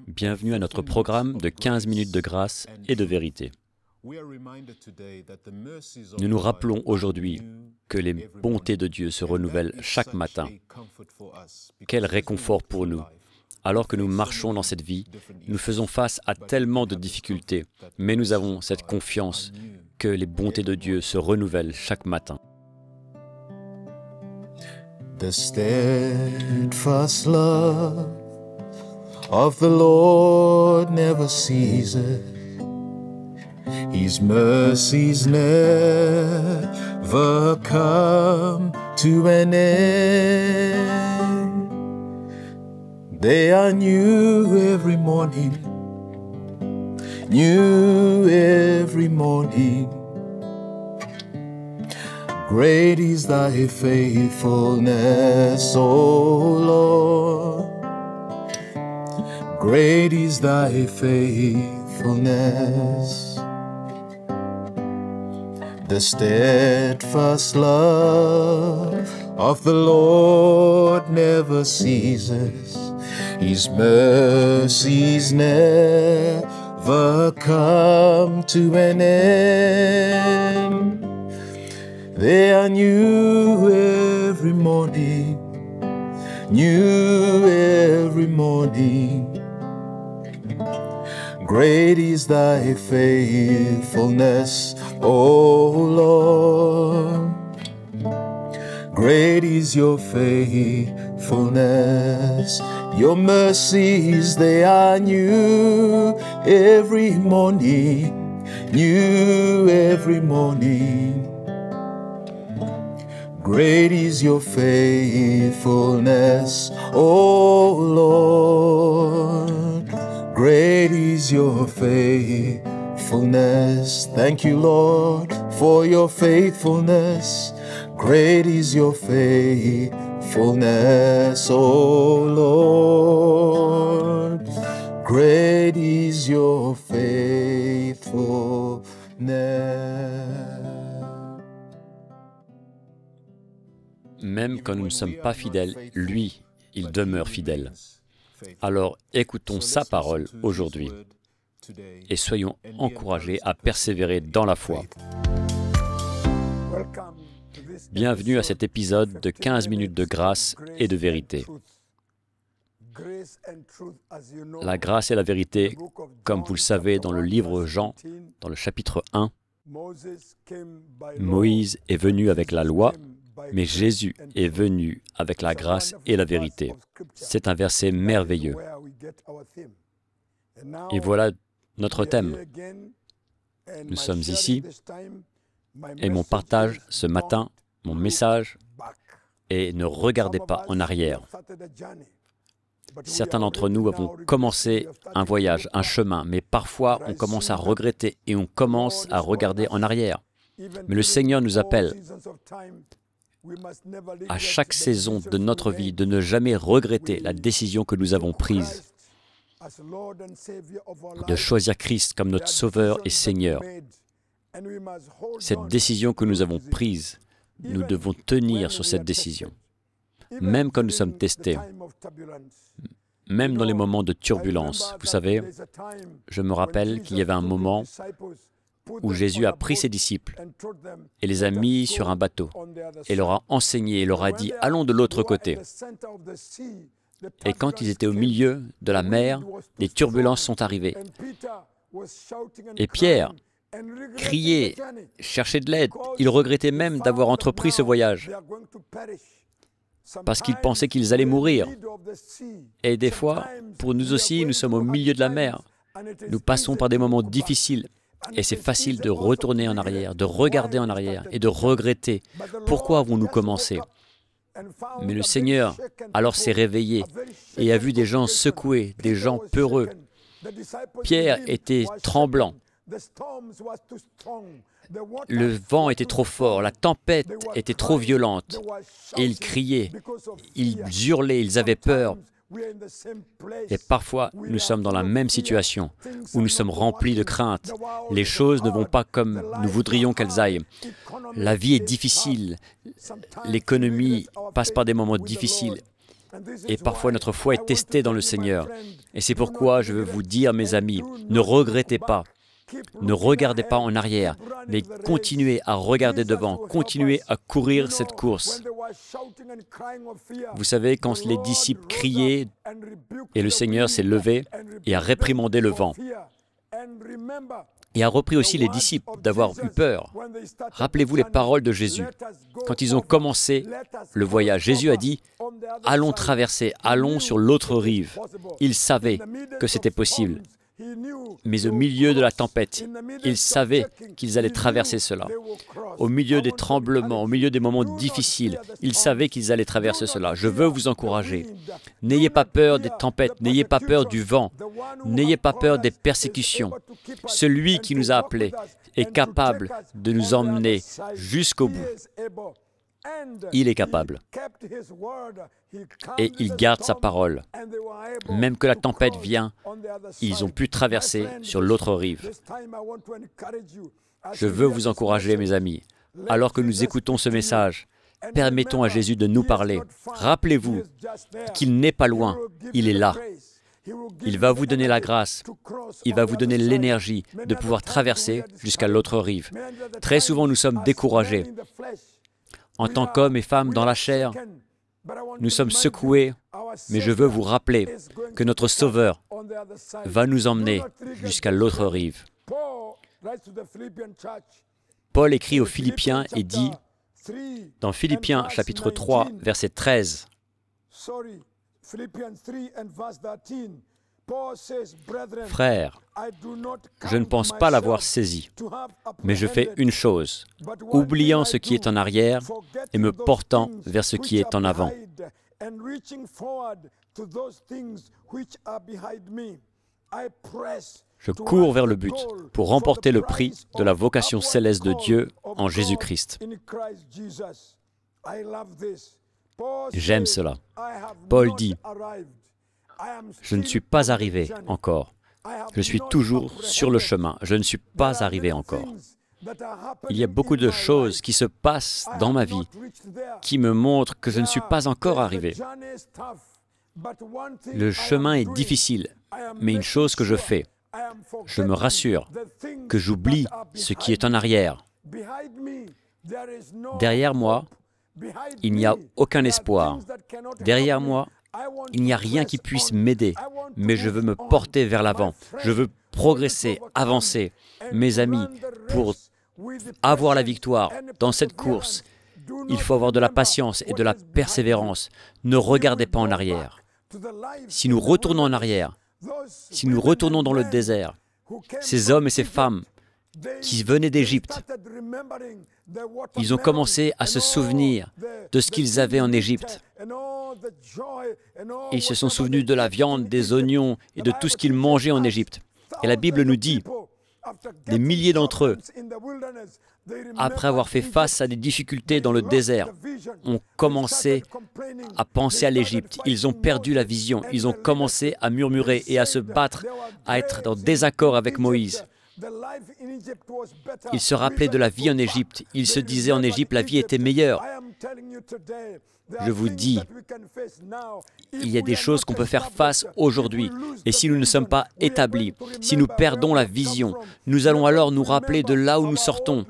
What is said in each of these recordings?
Bienvenue à notre programme de 15 minutes de grâce et de vérité. Nous nous rappelons aujourd'hui que les bontés de Dieu se renouvellent chaque matin. Quel réconfort pour nous! Alors que nous marchons dans cette vie, nous faisons face à tellement de difficultés, mais nous avons cette confiance que les bontés de Dieu se renouvellent chaque matin. The steadfast love of the Lord never ceases. His mercies never come to an end. They are new every morning, new every morning. Great is thy faithfulness, O Lord. Great is thy faithfulness. The steadfast love of the Lord never ceases. His mercies never come to an end. They are new every morning, new every morning. Great is thy faithfulness, O Lord. Great is your faithfulness. Your mercies, they are new every morning, new every morning. Great is your faithfulness, O Lord. Great is your faithfulness. Thank you, Lord, for your faithfulness. Great is your faithfulness, O Lord. Great is your faithfulness. Même quand nous ne sommes pas fidèles, lui, il demeure fidèle. Alors écoutons sa parole aujourd'hui et soyons encouragés à persévérer dans la foi. Bienvenue à cet épisode de 15 minutes de grâce et de vérité. La grâce et la vérité, comme vous le savez dans le livre Jean, dans le chapitre 1, Moïse est venu avec la loi, mais Jésus est venu avec la grâce et la vérité. C'est un verset merveilleux. Et voilà notre thème. Nous sommes ici et mon partage ce matin, mon message est « Ne regardez pas en arrière ». Certains d'entre nous avons commencé un voyage, un chemin, mais parfois on commence à regretter et on commence à regarder en arrière. Mais le Seigneur nous appelle à chaque saison de notre vie de ne jamais regretter la décision que nous avons prise de choisir Christ comme notre Sauveur et Seigneur. Cette décision que nous avons prise, nous devons tenir sur cette décision. Même quand nous sommes testés, même dans les moments de turbulence. Vous savez, je me rappelle qu'il y avait un moment où Jésus a pris ses disciples et les a mis sur un bateau et leur a enseigné et leur a dit « Allons de l'autre côté ». Et quand ils étaient au milieu de la mer, les turbulences sont arrivées. Et Pierre criait, cherchait de l'aide. Il regrettait même d'avoir entrepris ce voyage parce qu'ils pensaient qu'ils allaient mourir. Et des fois, pour nous aussi, nous sommes au milieu de la mer. Nous passons par des moments difficiles. Et c'est facile de retourner en arrière, de regarder en arrière et de regretter. Pourquoi avons-nous commencé? Mais le Seigneur alors s'est réveillé et a vu des gens secoués, des gens peureux. Pierre était tremblant. Le vent était trop fort, la tempête était trop violente. Et ils criaient, ils hurlaient, ils avaient peur. Et parfois, nous sommes dans la même situation, où nous sommes remplis de crainte. Les choses ne vont pas comme nous voudrions qu'elles aillent. La vie est difficile. L'économie passe par des moments difficiles. Et parfois notre foi est testée dans le Seigneur. Et c'est pourquoi je veux vous dire, mes amis, ne regrettez pas. Ne regardez pas en arrière, mais continuez à regarder devant, continuez à courir cette course. Vous savez, quand les disciples criaient, et le Seigneur s'est levé et a réprimandé le vent, et a repris aussi les disciples d'avoir eu peur. Rappelez-vous les paroles de Jésus. Quand ils ont commencé le voyage, Jésus a dit « Allons traverser, allons sur l'autre rive ». Ils savaient que c'était possible. Mais au milieu de la tempête, ils savaient qu'ils allaient traverser cela. Au milieu des tremblements, au milieu des moments difficiles, ils savaient qu'ils allaient traverser cela. Je veux vous encourager. N'ayez pas peur des tempêtes, n'ayez pas peur du vent, n'ayez pas peur des persécutions. Celui qui nous a appelés est capable de nous emmener jusqu'au bout. Il est capable. Et il garde sa parole. Même que la tempête vient, ils ont pu traverser sur l'autre rive. Je veux vous encourager, mes amis. Alors que nous écoutons ce message, permettons à Jésus de nous parler. Rappelez-vous qu'il n'est pas loin, il est là. Il va vous donner la grâce, il va vous donner l'énergie de pouvoir traverser jusqu'à l'autre rive. Très souvent, nous sommes découragés. En tant qu'hommes et femmes dans la chair, nous sommes secoués, mais je veux vous rappeler que notre Sauveur va nous emmener jusqu'à l'autre rive. Paul écrit aux Philippiens et dit, dans Philippiens chapitre 3, verset 13, « Frères, je ne pense pas l'avoir saisi, mais je fais une chose, oubliant ce qui est en arrière et me portant vers ce qui est en avant. Je cours vers le but pour remporter le prix de la vocation céleste de Dieu en Jésus-Christ. » J'aime cela. Paul dit, « Je ne suis pas arrivé encore. Je suis toujours sur le chemin. Je ne suis pas arrivé encore. » Il y a beaucoup de choses qui se passent dans ma vie qui me montrent que je ne suis pas encore arrivé. Le chemin est difficile, mais une chose que je fais, je me rassure que j'oublie ce qui est en arrière. Derrière moi, il n'y a aucun espoir. Derrière moi, il n'y a rien qui puisse m'aider, mais je veux me porter vers l'avant. Je veux progresser, avancer. Mes amis, pour avoir la victoire dans cette course, il faut avoir de la patience et de la persévérance. Ne regardez pas en arrière. Si nous retournons en arrière, si nous retournons dans le désert, ces hommes et ces femmes qui venaient d'Égypte, ils ont commencé à se souvenir de ce qu'ils avaient en Égypte. Ils se sont souvenus de la viande, des oignons et de tout ce qu'ils mangeaient en Égypte. Et la Bible nous dit, des milliers d'entre eux, après avoir fait face à des difficultés dans le désert, ont commencé à penser à l'Égypte. Ils ont perdu la vision. Ils ont commencé à murmurer et à se battre, à être en désaccord avec Moïse. Ils se rappelaient de la vie en Égypte. Ils se disaient en Égypte, la vie était meilleure. Je vous dis, il y a des choses qu'on peut faire face aujourd'hui. Et si nous ne sommes pas établis, si nous perdons la vision, nous allons alors nous rappeler de là où nous sortons.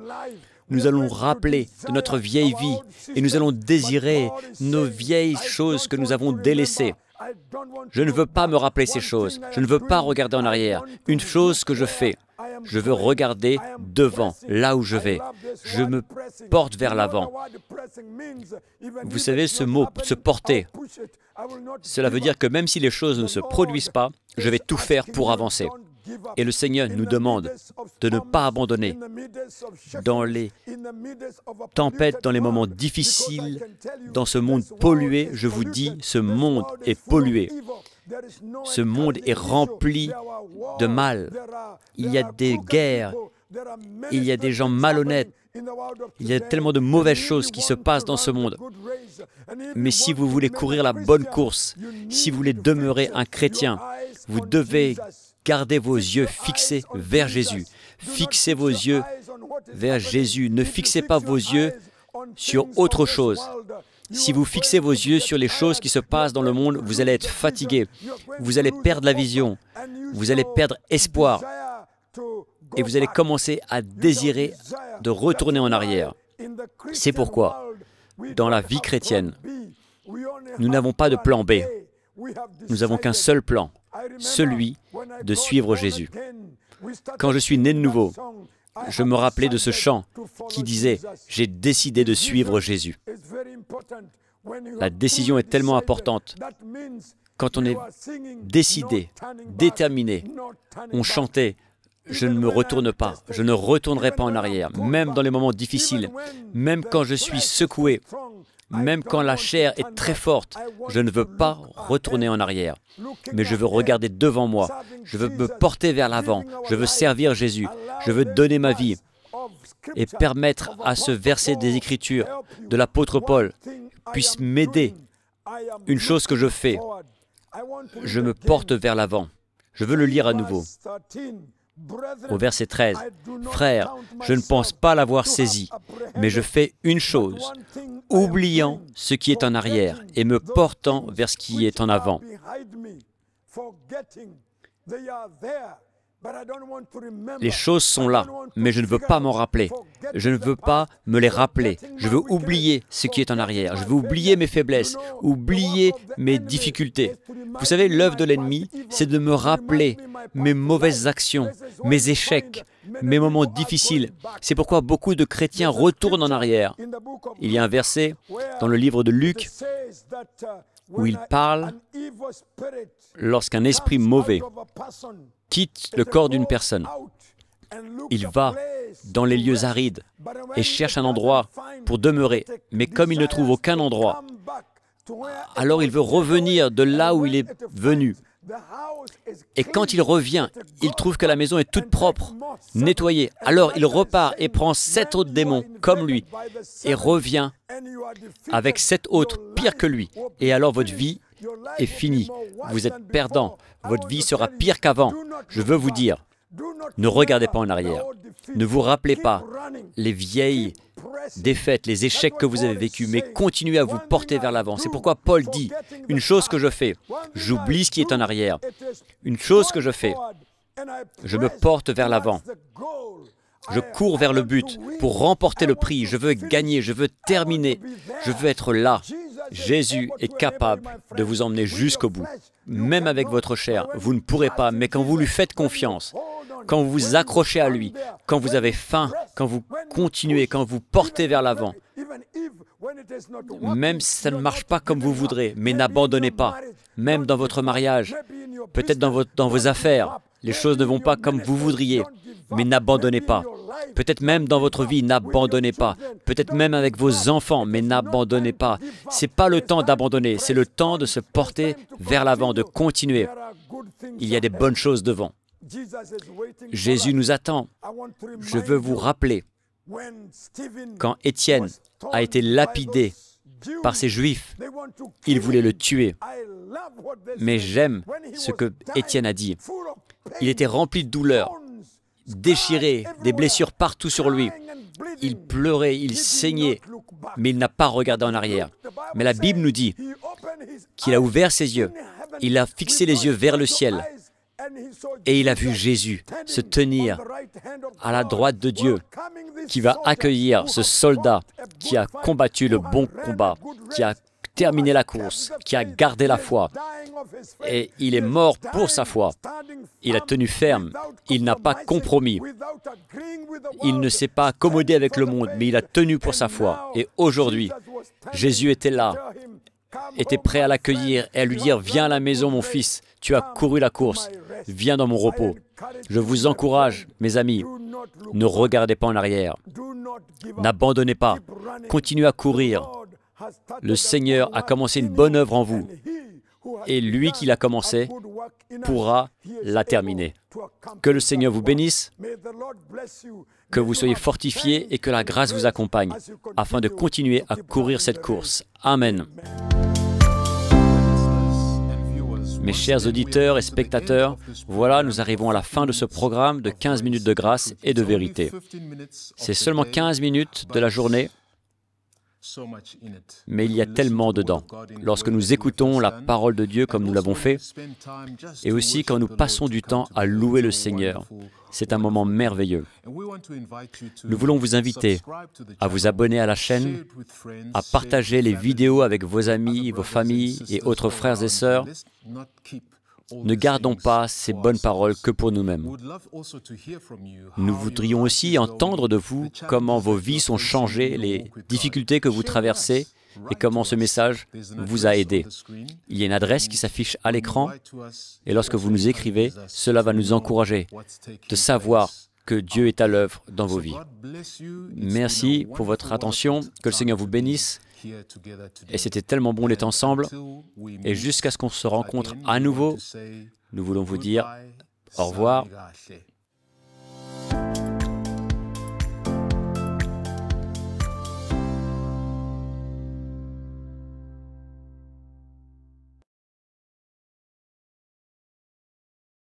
Nous allons nous rappeler de notre vieille vie et nous allons désirer nos vieilles choses que nous avons délaissées. Je ne veux pas me rappeler ces choses. Je ne veux pas regarder en arrière. Une chose que je fais, je veux regarder devant, là où je vais. Je me porte vers l'avant. Vous savez, ce mot, se porter, cela veut dire que même si les choses ne se produisent pas, je vais tout faire pour avancer. Et le Seigneur nous demande de ne pas abandonner dans les tempêtes, dans les moments difficiles, dans ce monde pollué. Je vous dis, ce monde est pollué. Ce monde est rempli de mal. Il y a des guerres, il y a des gens malhonnêtes, il y a tellement de mauvaises choses qui se passent dans ce monde. Mais si vous voulez courir la bonne course, si vous voulez demeurer un chrétien, vous devez garder vos yeux fixés vers Jésus. Fixez vos yeux vers Jésus. Ne fixez pas vos yeux sur autre chose. Si vous fixez vos yeux sur les choses qui se passent dans le monde, vous allez être fatigué, vous allez perdre la vision, vous allez perdre espoir et vous allez commencer à désirer de retourner en arrière. C'est pourquoi, dans la vie chrétienne, nous n'avons pas de plan B. Nous n'avons qu'un seul plan, celui de suivre Jésus. Quand je suis né de nouveau, je me rappelais de ce chant qui disait « J'ai décidé de suivre Jésus ». La décision est tellement importante. Quand on est décidé, déterminé, on chantait « Je ne me retourne pas, je ne retournerai pas en arrière », même dans les moments difficiles, même quand je suis secoué, même quand la chair est très forte, je ne veux pas retourner en arrière, mais je veux regarder devant moi, je veux me porter vers l'avant, je veux servir Jésus, je veux donner ma vie et permettre à ce verset des Écritures de l'apôtre Paul puisse m'aider. Une chose que je fais, je me porte vers l'avant. Je veux le lire à nouveau. Au verset 13, « Frères, je ne pense pas l'avoir saisi, mais je fais une chose, oubliant ce qui est en arrière et me portant vers ce qui est en avant. » Les choses sont là, mais je ne veux pas m'en rappeler. Je ne veux pas me les rappeler. Je veux oublier ce qui est en arrière. Je veux oublier mes faiblesses, oublier mes difficultés. Vous savez, l'œuvre de l'ennemi, c'est de me rappeler mes mauvaises actions, mes échecs, mes moments difficiles. C'est pourquoi beaucoup de chrétiens retournent en arrière. Il y a un verset dans le livre de Luc où il parle lorsqu'un esprit mauvais quitte le corps d'une personne. Il va dans les lieux arides et cherche un endroit pour demeurer. Mais comme il ne trouve aucun endroit, alors il veut revenir de là où il est venu. Et quand il revient, il trouve que la maison est toute propre, nettoyée. Alors il repart et prend 7 autres démons comme lui et revient avec 7 autres pires que lui. Et alors votre vie est finie. Vous êtes perdant. Votre vie sera pire qu'avant. Je veux vous dire, ne regardez pas en arrière. Ne vous rappelez pas les vieilles défaites, les échecs que vous avez vécus, mais continuez à vous porter vers l'avant. C'est pourquoi Paul dit, une chose que je fais, j'oublie ce qui est en arrière. Une chose que je fais, je me porte vers l'avant. Je cours vers le but pour remporter le prix. Je veux gagner, je veux terminer, je veux être là. Jésus est capable de vous emmener jusqu'au bout. Même avec votre chair, vous ne pourrez pas, mais quand vous lui faites confiance, quand vous vous accrochez à lui, quand vous avez faim, quand vous continuez, quand vous portez vers l'avant, même si ça ne marche pas comme vous voudrez, mais n'abandonnez pas. Même dans votre mariage, peut-être dans vos affaires, les choses ne vont pas comme vous voudriez, mais n'abandonnez pas. Peut-être même dans votre vie, n'abandonnez pas. Peut-être même avec vos enfants, mais n'abandonnez pas. Ce n'est pas le temps d'abandonner, c'est le temps de se porter vers l'avant, de continuer. Il y a des bonnes choses devant. Jésus nous attend. Je veux vous rappeler, quand Étienne a été lapidé par ces Juifs, ils voulaient le tuer. Mais j'aime ce que Étienne a dit. Il était rempli de douleur, déchiré, des blessures partout sur lui. Il pleurait, il saignait, mais il n'a pas regardé en arrière. Mais la Bible nous dit qu'il a ouvert ses yeux, il a fixé les yeux vers le ciel et il a vu Jésus se tenir à la droite de Dieu qui va accueillir ce soldat qui a combattu le bon combat, qui a terminé la course, qui a gardé la foi. Et il est mort pour sa foi. Il a tenu ferme. Il n'a pas compromis. Il ne s'est pas accommodé avec le monde, mais il a tenu pour sa foi. Et aujourd'hui, Jésus était là, était prêt à l'accueillir et à lui dire « Viens à la maison, mon fils, tu as couru la course, viens dans mon repos. » Je vous encourage, mes amis, ne regardez pas en arrière. N'abandonnez pas. Continuez à courir. Le Seigneur a commencé une bonne œuvre en vous. Et lui qui l'a commencé pourra la terminer. Que le Seigneur vous bénisse, que vous soyez fortifiés et que la grâce vous accompagne afin de continuer à courir cette course. Amen. Mes chers auditeurs et spectateurs, voilà, nous arrivons à la fin de ce programme de 15 minutes de grâce et de vérité. C'est seulement 15 minutes de la journée. Mais il y a tellement dedans. Lorsque nous écoutons la parole de Dieu comme nous l'avons fait, et aussi quand nous passons du temps à louer le Seigneur, c'est un moment merveilleux. Nous voulons vous inviter à vous abonner à la chaîne, à partager les vidéos avec vos amis, vos familles et autres frères et sœurs. Ne gardons pas ces bonnes paroles que pour nous-mêmes. Nous voudrions aussi entendre de vous comment vos vies sont changées, les difficultés que vous traversez et comment ce message vous a aidé. Il y a une adresse qui s'affiche à l'écran et lorsque vous nous écrivez, cela va nous encourager de savoir que Dieu est à l'œuvre dans vos vies. Merci pour votre attention, que le Seigneur vous bénisse. Et c'était tellement bon d'être ensemble. Et jusqu'à ce qu'on se rencontre à nouveau, nous voulons vous dire au revoir.